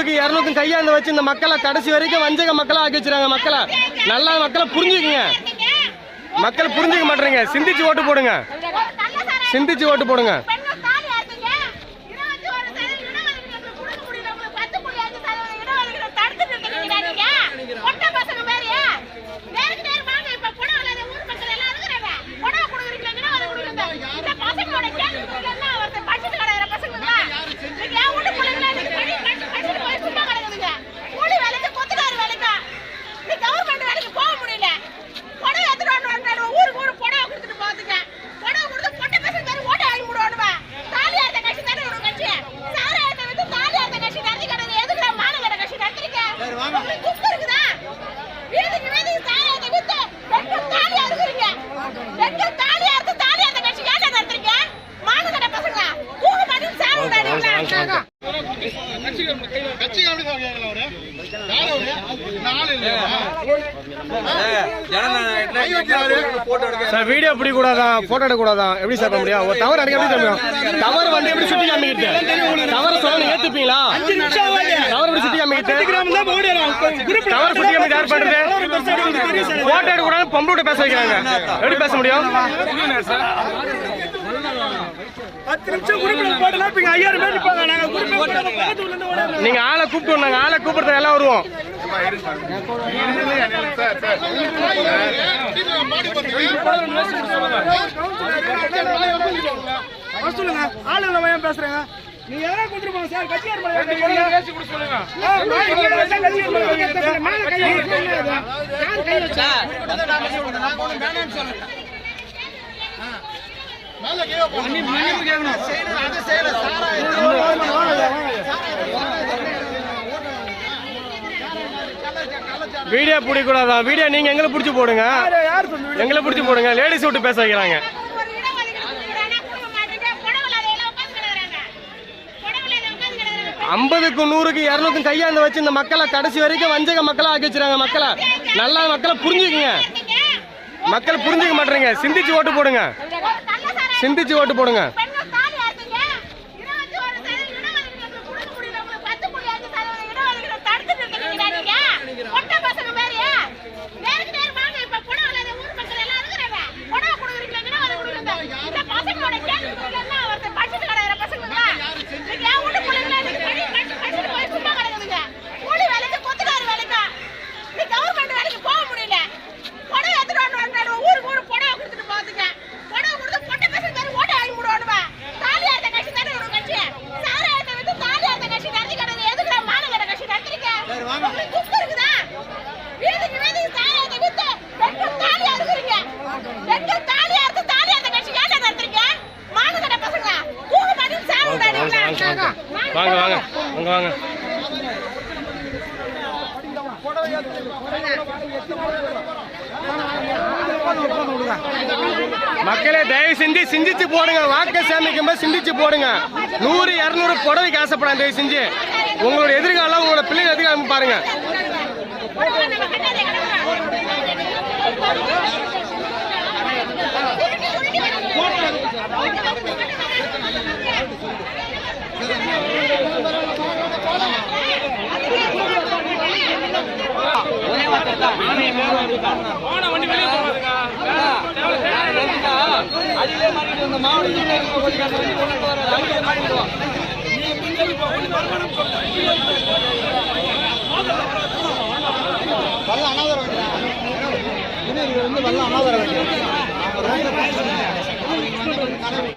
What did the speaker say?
100க்கு 200 கையாந்து வச்சு இந்த மக்களை கடைசி வரைக்கும் வஞ்சக மக்களா ஆக்கி வச்சிருக்காங்க. மக்களை நல்லா மக்களை புரிஞ்சுக்குங்க. மக்கள் புரிஞ்சுக்க மாட்டேங்க. சிந்திச்சு ஓட்டு போடுங்க. சிந்திச்சு ஓட்டு போடுங்க. சார் வீடியோ பிடி கூடாதான், போட்டோ எடுக்க கூடாதான், எப்படி சார் பண்ண முடியும்? ஒரு டவர் அடிக்க எப்படி தெரியும்? டவர் வந்து எப்படி சுட்டி காமிக்கிட்டு டவர் சொல்ல ஏத்துப்பீங்களா? டவர் எப்படி சுட்டி காமிக்கிட்டு டவர் சுட்டி காமிக்கிட்டு யார் பண்றது? போட்டோ எடுக்க கூடாது பொம்பளை பேச வைக்கிறாங்க. எப்படி பேச முடியும்? 10 நிமிஷம் குரூப்ல போடலாம். இப்ப 5000 பேர் நிப்பாங்க. நாங்க குரூப்ல போட்டா பக்கத்துல இருந்து ஓடுறாங்க. நீங்க ஆளை கூப்பிட்டு நாங்க ஆளை கூப்பிடுறது எல்லாம் வருவோம். சொல்லுங்க. ஆளுங்கள வாயா பேசுறேங்க. நீங்க யாரா கூப்பிட்டு போங்க சார். கட்சியார் மேல பேசி குடு சொல்லுங்க. வீடியோ பிடிக்க கூடாதான். வீடியோ நீங்க எங்களை பிடிச்சி போடுங்க. எங்களை பிடிச்சி போடுங்க. லேடிஸ் விட்டு பேச வைக்கிறாங்க. 50க்கு 100க்கு 200 கையாந்து வச்சு இந்த மக்களை கடைசி வரைக்கும் வஞ்சக மக்களா ஆக்கி வச்சிருக்காங்க. மக்களை நல்லா மக்களை புரிஞ்சுக்குங்க. மக்கள் புரிஞ்சுக்க மாட்டேங்க. சிந்திச்சு ஓட்டு போடுங்க. சிந்திச்சு ஓட்டு போடுங்க. வாங்க வாங்க உங்க வாங்க. மக்களே தயவு செஞ்சு சிந்திச்சு போடுங்க. வாக்கு சேமிக்கும் போது சிந்திச்சு போடுங்க. 100 200 புடவைக்கு ஆசைப்படாது. தயவு செஞ்சு உங்களோட எதிர்காலம் உங்களோட பிள்ளைங்க எதிர்காலம் பாருங்க. அனாதரம்